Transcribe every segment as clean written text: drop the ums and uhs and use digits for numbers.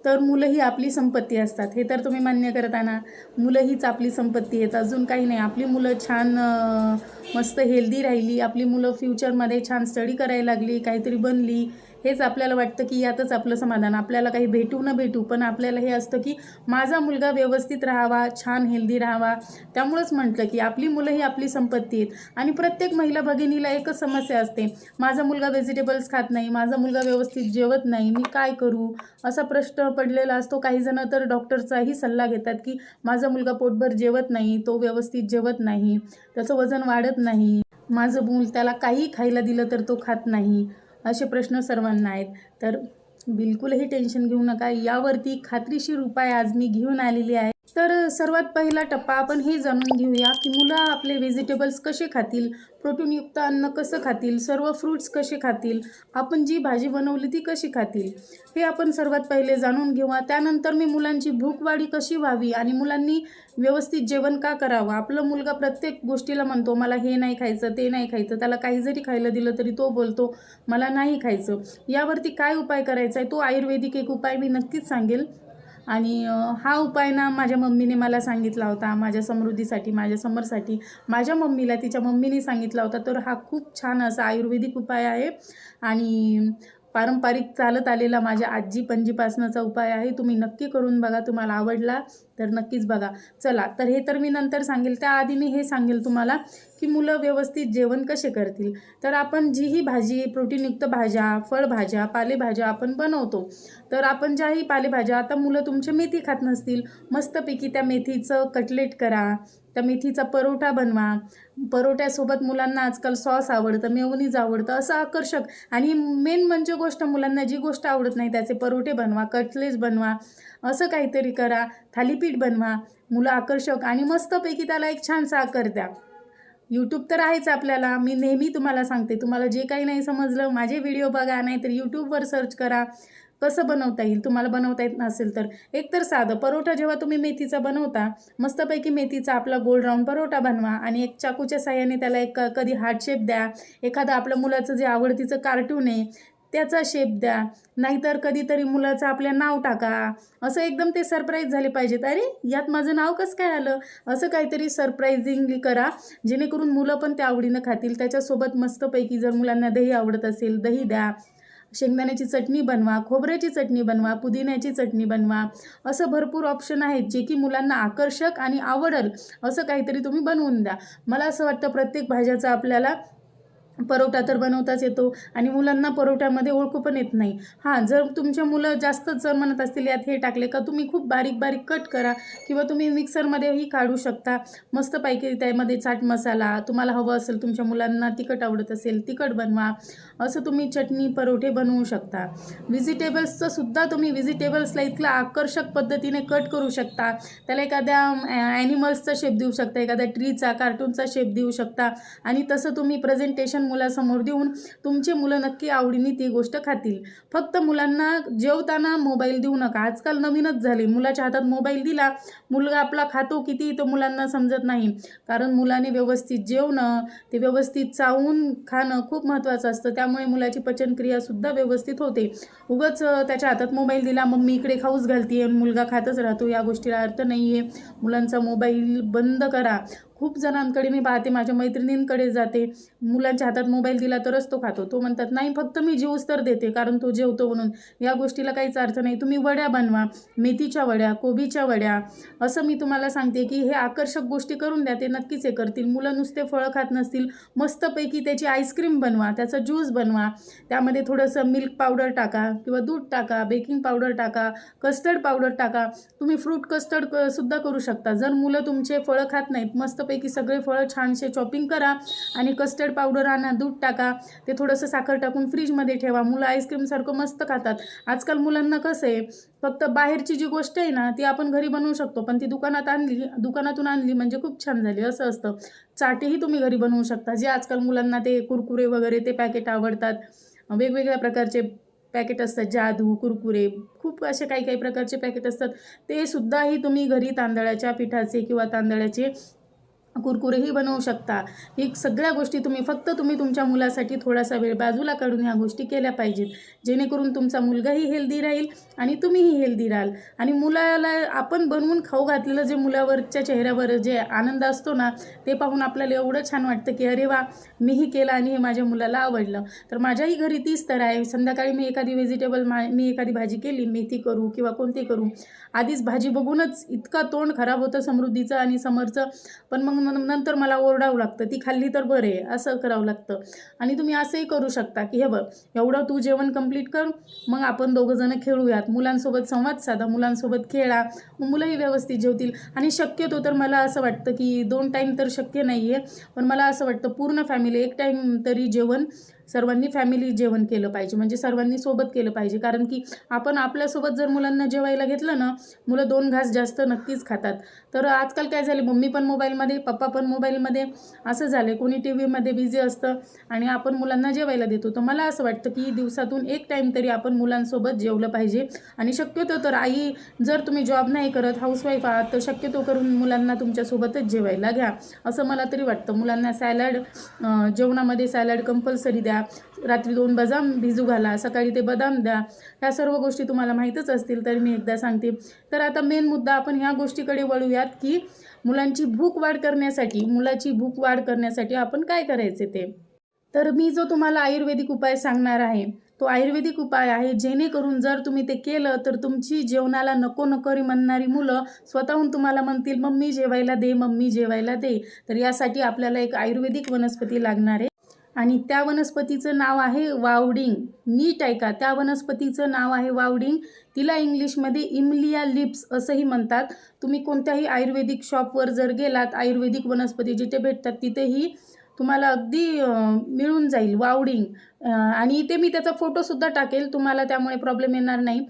तर मुलं ही आपली संपत्ती असतात, हे तर तुम्ही मान्य करताना. मुलं हीच आपली संपत्ती आहेत, अजून काही नाही. आपली मुलं छान मस्त हेल्दी राहिली, आपली मुलं फ्युचरमध्ये छान स्टडी करायला लागली, काहीतरी बनली, हेच आपल्याला वाटतं की यातच आपलं समाधान. आपल्याला काही भेटू न भेटू, पण आपल्याला हे असतं की माझा मुलगा व्यवस्थित राहावा, छान हेल्दी राहावा. त्यामुळंच म्हटलं की आपली मुलं ही आपली संपत्ती आहेत. आणि प्रत्येक महिला भगिनीला एकच समस्या असते, माझा मुलगा व्हेजिटेबल्स खात नाही, माझा मुलगा व्यवस्थित जेवत नाही, मी काय करू, असा प्रश्न पडलेला असतो. काही जण तर डॉक्टरचाही सल्ला घेतात की माझा मुलगा पोटभर जेवत नाही, तो व्यवस्थित जेवत नाही, त्याचं वजन वाढत नाही, माझं मूल त्याला काही खायला दिलं तर तो खात नाही, असे प्रश्न सर्वांना आहेत. तर बिलकुलही टेन्शन घेऊ नका, यावरती खात्रीशीर उपाय आज मी घेऊन आलेली आहे. तर सर्वात पहिला टप्पा आपण हे जाणून घेऊया की मुलं आपले व्हेजिटेबल्स कसे खातील, प्रोटीनयुक्त अन्न कसं खातील, सर्व फ्रूट्स कसे खातील, आपण जी भाजी बनवली ती कशी खातील, हे आपण सर्वात पहिले जाणून घेऊया. त्यानंतर मी मुलांची भूकवाढी कशी व्हावी आणि मुलांनी व्यवस्थित जेवण का करावं. आपलं मुलगा प्रत्येक गोष्टीला म्हणतो मला हे नाही खायचं, ते नाही खायचं, त्याला काही जरी खायला दिलं तरी तो बोलतो मला नाही खायचं. यावरती काय उपाय करायचा आहे, तो आयुर्वेदिक एक उपाय मी नक्कीच सांगेल. आणि हा उपाय ना माझ्या मम्मीने मला सांगितला होता, माझ्या समृद्धीसाठी, माझ्या समरसाठी. माझ्या मम्मीला तिच्या मम्मीने सांगितला होता. तर हा खूप छान असा आयुर्वेदिक उपाय आहे आणि पारंपरिक चालत आलेला माझ्या आजी पणजीपासनचा उपाय आहे. तुम्ही नक्की करून बघा, तुम्हाला आवडला तर नक्कीच बघा. चला, तर हे तर मी नंतर सांगेल. त्याआधी मी हे सांगेल तुम्हाला की मुलं व्यवस्थित जेवण कसे करतील. तर आपण जीही भाजी, प्रोटीनयुक्त भाज्या, फळभाज्या, पालेभाज्या आपण बनवतो, तर आपण ज्याही पालेभाज्या, आता मुलं तुमचे मेथी खात नसतील, मस्तपैकी त्या मेथीचं कटलेट करा, त्या मेथीचा परोठा बनवा. परोठ्यासोबत मुलांना आजकाल सॉस आवडतं, मेयोनीज आवडतं, असं आकर्षक. आणि मेन म्हणजे गोष्ट, मुलांना जी गोष्ट आवडत नाही त्याचे परोठे बनवा, कटलेट्स बनवा, असं काहीतरी करा, थालीपीठ बनवा. मुलं आकर्षक आणि मस्तपैकी त्याला एक छानसा आकार द्या. यूट्यूब तर आहेच आपल्याला, मी नेहमी तुम्हाला सांगते. तुम्हाला जे काही नाही समजलं, माझे व्हिडिओ बघा, नाही तर यूट्यूबवर सर्च करा, कसं बनवता येईल. तुम्हाला बनवता येत नसेल तर एकतर साधं परोठा जेव्हा तुम्ही मेथीचा बनवता, मस्तपैकी मेथीचा आपला गोल राऊंड परोठा बनवा आणि एक चाकूच्या साह्याने त्याला एक कधी हार्ट शेप द्या. एखादं आपल्या मुलाचं जे आवडतीचं कार्टून आहे त्याचा शेप द्या, नाहीतर कधीतरी मुलाचं आपल्या नाव टाका. असं एकदम ते सरप्राईज झाले पाहिजेत, अरे यात माझं नाव कसं काय आलं, असं काहीतरी सरप्राईझिंगली करा, जेणेकरून मुलं पण त्या आवडीनं खातील. त्याच्यासोबत मस्तपैकी जर मुलांना दही आवडत असेल, दही द्या. शेंगदाण्याची चटणी बनवा, खोबऱ्याची चटणी बनवा, पुदिन्याची चटणी बनवा. असं भरपूर ऑप्शन आहेत जे की मुलांना आकर्षक आणि आवडेल असं काहीतरी तुम्ही बनवून द्या. मला असं वाटतं प्रत्येक भाज्याचा आपल्याला परोठा तर बनवताच येतो आणि मुलांना परोठ्यामध्ये ओळखू पण येत नाही. हां, जर तुमच्या मुलं जास्तच जर म्हणत असतील यात हे टाकले का, तुम्ही खूप बारीक बारीक कट करा किंवा तुम्ही मिक्सरमध्येही काढू शकता. मस्तपैकी त्यामध्ये चाट मसाला, तुम्हाला हवं असेल तुमच्या मुलांना तिखट आवडत असेल तिखट बनवा, असं तुम्ही चटणी परोठे बनवू शकता. व्हेजिटेबल्सचं सुद्धा तुम्ही व्हेजिटेबल्सला इतक्या आकर्षक पद्धतीने कट करू शकता. त्याला एखाद्या ॲनिमल्सचा शेप देऊ शकता, एखाद्या ट्रीचा, कार्टूनचा शेप देऊ शकता आणि तसं तुम्ही प्रेझेंटेशन मुलासमोर देऊन तुमचे मुलं नक्की आवडीने ती गोष्ट खातील. फक्त मुलांना जेवताना मोबाईल देऊ नका. आजकाल नवीनच झाले, मुलाच्या हातात मोबाईल दिला, मुलगा आपला खातो किती तो मुलांना समजत नाही. कारण मुलाने व्यवस्थित जेवणं, ते व्यवस्थित चावून खाणं खूप महत्त्वाचं असतं. त्यामुळे मुलाची पचनक्रियासुद्धा व्यवस्थित होते. उगाच त्याच्या हातात मोबाईल दिला, मम्मी इकडे खाऊच घालते आणि मुलगा खातच राहतो, या गोष्टीला अर्थ नाही आहे. मुलांचा मोबाईल बंद करा. खूप जणांकडे मी पाहते, माझ्या मैत्रिणींकडे जाते, मुलांच्या हातात मोबाईल दिला तरच तो खातो. तो म्हणतात नाही फक्त मी ज्यूस तर देते कारण तो जेवतो म्हणून. या गोष्टीला काहीच अर्थ नाही. तुम्ही वड्या बनवा, मेथीच्या वड्या, कोबीच्या वड्या. असं मी तुम्हाला सांगते की हे आकर्षक गोष्टी करून द्या, ते नक्कीच हे करतील. मुलं नुसते फळं खात नसतील, मस्तपैकी त्याची आईस्क्रीम बनवा, त्याचा ज्यूस बनवा. त्यामध्ये थोडंसं मिल्क पावडर टाका किंवा दूध टाका, बेकिंग पावडर टाका, कस्टर्ड पावडर टाका. तुम्ही फ्रूट कस्टर्ड सुद्धा करू शकता. जर मुलं तुमचे फळं खात नाहीत, मस्तपैकी सगळे फळं छानसे चॉपिंग करा आणि कस्टर्ड पावडर आणा, दूध टाका, ते थोडंसं साखर टाकून फ्रीजमध्ये ठेवा. मुलं आईस्क्रीमसारखं मस्त खातात. आजकाल मुलांना कसं आहे, फक्त बाहेरची जी गोष्ट आहे ना ती आपण घरी बनवू शकतो, पण ती दुकानातून आणली म्हणजे खूप छान झाली असं असतं. चाटेही तुम्ही घरी बनवू शकता. जे आजकाल मुलांना ते कुरकुरे वगैरे ते पॅकेट आवडतात, वेगवेगळ्या प्रकारचे पॅकेट असतात, जादू, कुरकुरे, खूप असे काही काही प्रकारचे पॅकेट असतात, ते सुद्धाही तुम्ही घरी तांदळाच्या पिठाचे किंवा तांदळाचे कुरकुरेही बनवू शकता. ही सगळ्या गोष्टी तुम्ही तुमच्या मुलासाठी थोडासा वेळ बाजूला काढून ह्या गोष्टी केल्या पाहिजेत, जेणेकरून तुमचा मुलगाही हेल्दी राहील आणि तुम्हीही हेल्दी राहाल. आणि मुलाला आपण बनवून खाऊ घातलेलं जे मुलावरच्या चेहऱ्यावर जे आनंद असतो ना, ते पाहून आपल्याला एवढं छान वाटतं की अरे वा, मीही केलं आणि हे माझ्या मुलाला आवडलं. तर माझ्याही घरी तीच तर आहे. संध्याकाळी मी एखादी भाजी केली, मेथी करू किंवा कोणती करू, आधीच भाजी बघूनच इतकं तोंड खराब होतं समृद्धीचं आणि समरचं, पण मग नंतर मला ओरडावं लागतं, ती खाल्ली तर बरं आहे, असं करावं लागतं. आणि तुम्ही असंही करू शकता की हे बघ, एवढं तू जेवण कंप्लीट कर, मग आपण दोघंजणं खेळूयात, मुलांसोबत संवाद साधा, मुलांसोबत खेळा, मग मुलंही व्यवस्थित जेवतील. आणि शक्यतो तर मला असं वाटतं की 2 टाईम तर शक्य नाही आहे, पण मला असं वाटतं पूर्ण फॅमिली 1 टाईम तरी जेवण सर्वांनी फॅमिली जेवण केलं पाहिजे, म्हणजे सर्वांनी सोबत केलं पाहिजे. कारण की आपण आपल्यासोबत जर मुलांना जेवायला घेतलं ना, मुलं 2 घास जास्त नक्कीच खातात. तर आजकाल काय झाले, मम्मी पण मोबाईलमध्ये, पप्पा पण मोबाईलमध्ये, असं झाले, कोणी टी व्हीमध्ये बिझी असतं आणि आपण मुलांना जेवायला देतो. तर मला असं वाटतं की दिवसातून 1 टाईम तरी आपण मुलांसोबत जेवलं पाहिजे. आणि शक्यतो तर जर तुम्ही जॉब नाही करत, हाऊसवाईफ आहात, तर शक्यतो करून मुलांना तुमच्यासोबतच जेवायला घ्या, असं मला तरी वाटतं. मुलांना जेवणामध्ये सॅलड कंपल्सरी द्या, रात्री 2 बदाम भिजू घाला, सकाळी ते बदाम द्या. ह्या सर्व गोष्टी तुम्हाला माहीतच असतील, तर मी एकदा सांगते. तर आता मेन मुद्दा आपण ह्या गोष्टीकडे वळूयात की मुलाची भूक वाढ करण्यासाठी आपण काय करायचे ते. तर मी जो तुम्हाला आयुर्वेदिक उपाय सांगणार आहे, तो आयुर्वेदिक उपाय आहे, जेणेकरून जर तुम्ही ते केलं तर तुमची जेवणाला नको नकोरी म्हणणारी मुलं स्वतःहून तुम्हाला म्हणतील, मम्मी जेवायला दे, मम्मी जेवायला दे. तर यासाठी आपल्याला एक आयुर्वेदिक वनस्पती लागणार आहे आणि त्या वनस्पतीचं नाव आहे वावडिंग. नीट ऐका, त्या वनस्पतीचं नाव आहे वावडिंग. तिला इंग्लिशमध्ये इमलिया लिप्स असंही म्हणतात. तुम्ही कोणत्याही आयुर्वेदिक शॉपवर जर गेलात, आयुर्वेदिक वनस्पती जिथे भेटतात तिथेही तुम्हाला अगदी मिळून जाईल वावडिंग. आणि इथे मी त्याचा फोटोसुद्धा टाकेल, तुम्हाला त्यामुळे प्रॉब्लेम येणार नाही.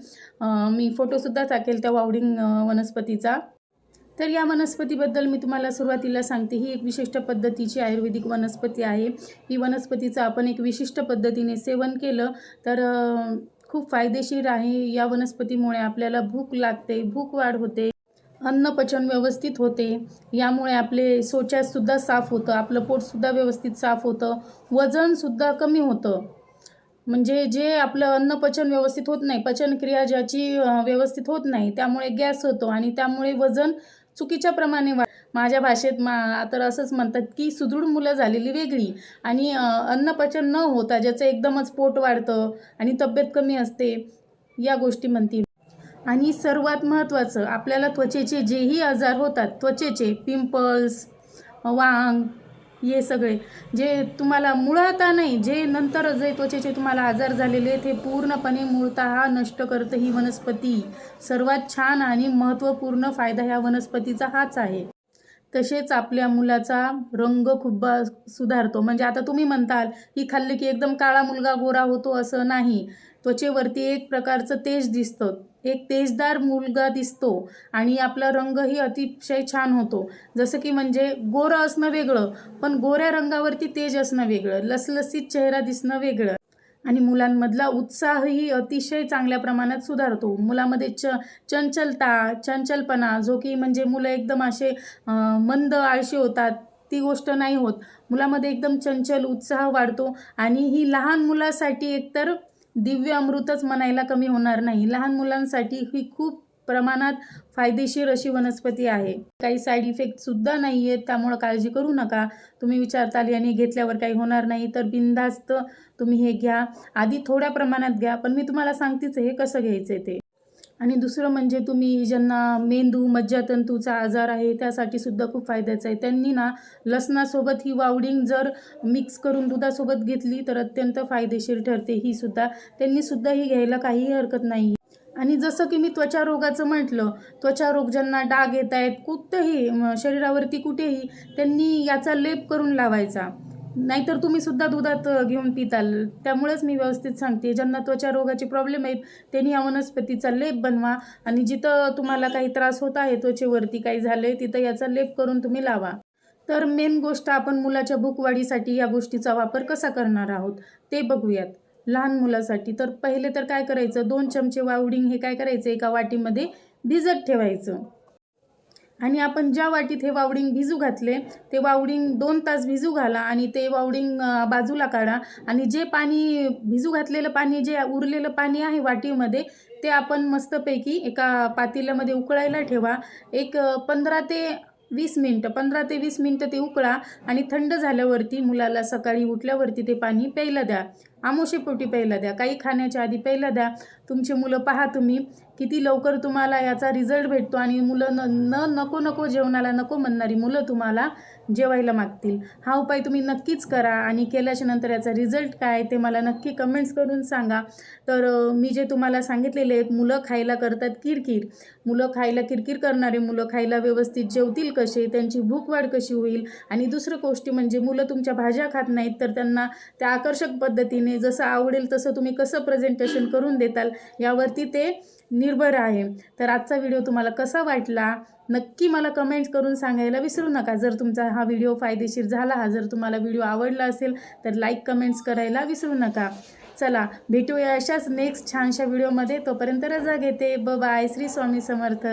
मी फोटोसुद्धा टाकेल त्या वावडिंग वनस्पतीचा. तर या वनस्पतीबद्दल मी तुम्हाला सुरुवातीला सांगते. ही एक विशिष्ट पद्धतीची आयुर्वेदिक वनस्पती आहे. ही वनस्पतीचं आपण एक विशिष्ट पद्धतीने सेवन केलं तर खूप फायदेशीर आहे. या वनस्पतीमुळे आपल्याला भूक लागते, भूक वाढ होते, अन्नपचन व्यवस्थित होते. यामुळे आपले शौचासुद्धा साफ होतं, आपलं पोटसुद्धा व्यवस्थित साफ होतं, वजनसुद्धा कमी होतं. म्हणजे जे आपलं अन्नपचन व्यवस्थित होत नाही, पचनक्रिया ज्याची व्यवस्थित होत नाही, त्यामुळे गॅस होतो आणि त्यामुळे वजन चुकीच्या प्रमाणे माझ्या भाषेत तर असंच म्हणतात की सुदृढ मुलं झालेली वेगळी आणि अन्नपचन न होता ज्याचं एकदमच पोट वाढतं आणि तब्येत कमी असते, या गोष्टी म्हणते. आणि सर्वात महत्त्वाचं, आपल्याला त्वचेचे जेही आजार होतात, त्वचेचे पिंपल्स, वांग, हे सगळे जे तुम्हाला मुळाता नाही, जे नंतर जे त्वचेचे तुम्हाला आजार झालेले आहेत, हे पूर्णपणे मूळतः नष्ट करतं ही वनस्पती. सर्वात छान आणि महत्त्वपूर्ण फायदा ह्या वनस्पतीचा हाच आहे. तसेच आपल्या मुलाचा रंग खूप सुधारतो. म्हणजे आता तुम्ही म्हणताल ही खाल्ली की एकदम काळा मुलगा गोरा होतो, असं नाही. त्वचेवरती एक प्रकारचं तेज दिसतं, एक तेजदार मुलगा दिसतो आणि आपला रंगही अतिशय छान होतो. जसं की म्हणजे गोरं असणं वेगळं, पण गोऱ्या रंगावरती तेज असणं वेगळं, लसलसीत चेहरा दिसणं वेगळं. आणि मुलांमधला उत्साहही अतिशय चांगल्या प्रमाणात सुधारतो. मुलामध्ये चंचलपणा, जो की म्हणजे मुलं एकदम असे मंद आळशी होतात, ती गोष्ट नाही होत. मुलामध्ये एकदम चंचल उत्साह वाढतो आणि ही लहान मुलासाठी एकतर दिव्य अमृतच म्हणायला कमी होणार नाही. लहान मुलांसाठी ही खूप प्रमाणात फायदेशीर अशी वनस्पती आहे. काही साईड इफेक्टसुद्धा नाही आहेत, त्यामुळं काळजी करू नका. तुम्ही विचारताल याने घेतल्यावर काही होणार नाही, तर बिनधास्त तुम्ही हे घ्या. आधी थोड्या प्रमाणात घ्या, पण मी तुम्हाला सांगतेच हे कसं घ्यायचं ते. आणि दुसरं म्हणजे तुम्ही ज्यांना मेंदू मज्जातंतूचा आजार आहे, त्यासाठी सुद्धा खूप फायद्याचं आहे. त्यांनी ना लसणासोबत ही वावडिंग जर मिक्स करून दुधासोबत घेतली तर अत्यंत फायदेशीर ठरते. त्यांनी सुद्धा ही घ्यायला काहीही हरकत नाही. आणि जसं की मी त्वचा रोगाचं म्हटलं, त्वचा रोग ज्यांना डाग येत आहेत कुठेही शरीरावरती कुठेही, त्यांनी याचा लेप करून लावायचा. नाहीतर तुम्ही सुद्धा दुधात घेऊन पिताल. त्यामुळेच मी व्यवस्थित सांगते, ज्यांना त्वचा रोगाचे प्रॉब्लेम आहेत त्यांनी या वनस्पतीचा लेप बनवा आणि जिथं तुम्हाला काही त्रास होत आहे, त्वचेवरती काही झाले, तिथं याचा लेप करून तुम्ही लावा. तर मेन गोष्ट, आपण मुलाच्या भूकवाढीसाठी या गोष्टीचा वापर कसा करणार आहोत ते बघूयात. लहान मुलासाठी तर पहिले तर काय करायचं, 2 चमचे वावडिंग हे काय करायचं, एका वाटीमध्ये भिजत ठेवायचं. आणि आपण ज्या वाटीत हे वावडिंग भिजू घातले ते वावडिंग 2 तास भिजू घाला आणि ते वावडिंग बाजूला काढा. आणि जे पाणी भिजू घातलेलं पाणी, जे उरलेलं पाणी आहे वाटीमध्ये, ते आपण मस्तपैकी एका पातेल्यामध्ये उकळायला ठेवा. एक 15 ते 20 मिनटं ते उकळा आणि थंड झाल्यावरती मुलाला सकाळी उठल्यावरती ते पाणी प्यायला द्या. आमोशेपोटी प्यायला द्या, काही खाण्याच्या आधी प्यायला द्या. तुमची मुलं पहा तुम्ही किती लवकर तुम्हाला याचा रिझल्ट भेटतो आणि मुलं नको जेवणाला नको म्हणणारी मुलं तुम्हाला जेवायला मागतील. हा उपाय तुम्ही नक्कीच करा आणि केल्याच्या नंतर याचा रिझल्ट काय ते मला नक्की कमेंट्स करून सांगा. तर मी जे तुम्हाला सांगितलेले आहेत, मुलं खायला करतात किरकिर, मुलं खायला किरकिर करणारे मुलं खायला व्यवस्थित जेवतील कसे, त्यांची भूक वाढ कशी होईल. आणि दुसरं गोष्टी म्हणजे मुलं तुमच्या भाज्या खात नाहीत, तर त्यांना त्या आकर्षक पद्धतीने जसं आवडेल तसं तुम्ही कसं प्रेझेंटेशन करून देताल यावरती ते निर्भर आहे. तर आजचा व्हिडिओ तुम्हाला कसा वाटला नक्की मला कमेंट्स करून सांगायला विसरू नका. जर तुमचा हा व्हिडिओ फायदेशीर झाला, जर तुम्हाला व्हिडिओ आवडला असेल तर लाईक कमेंट्स करायला विसरू नका. चला भेटूया अशाच नेक्स्ट छानशा व्हिडिओमध्ये. तोपर्यंत रजा घेते. बाय. श्री स्वामी समर्थ.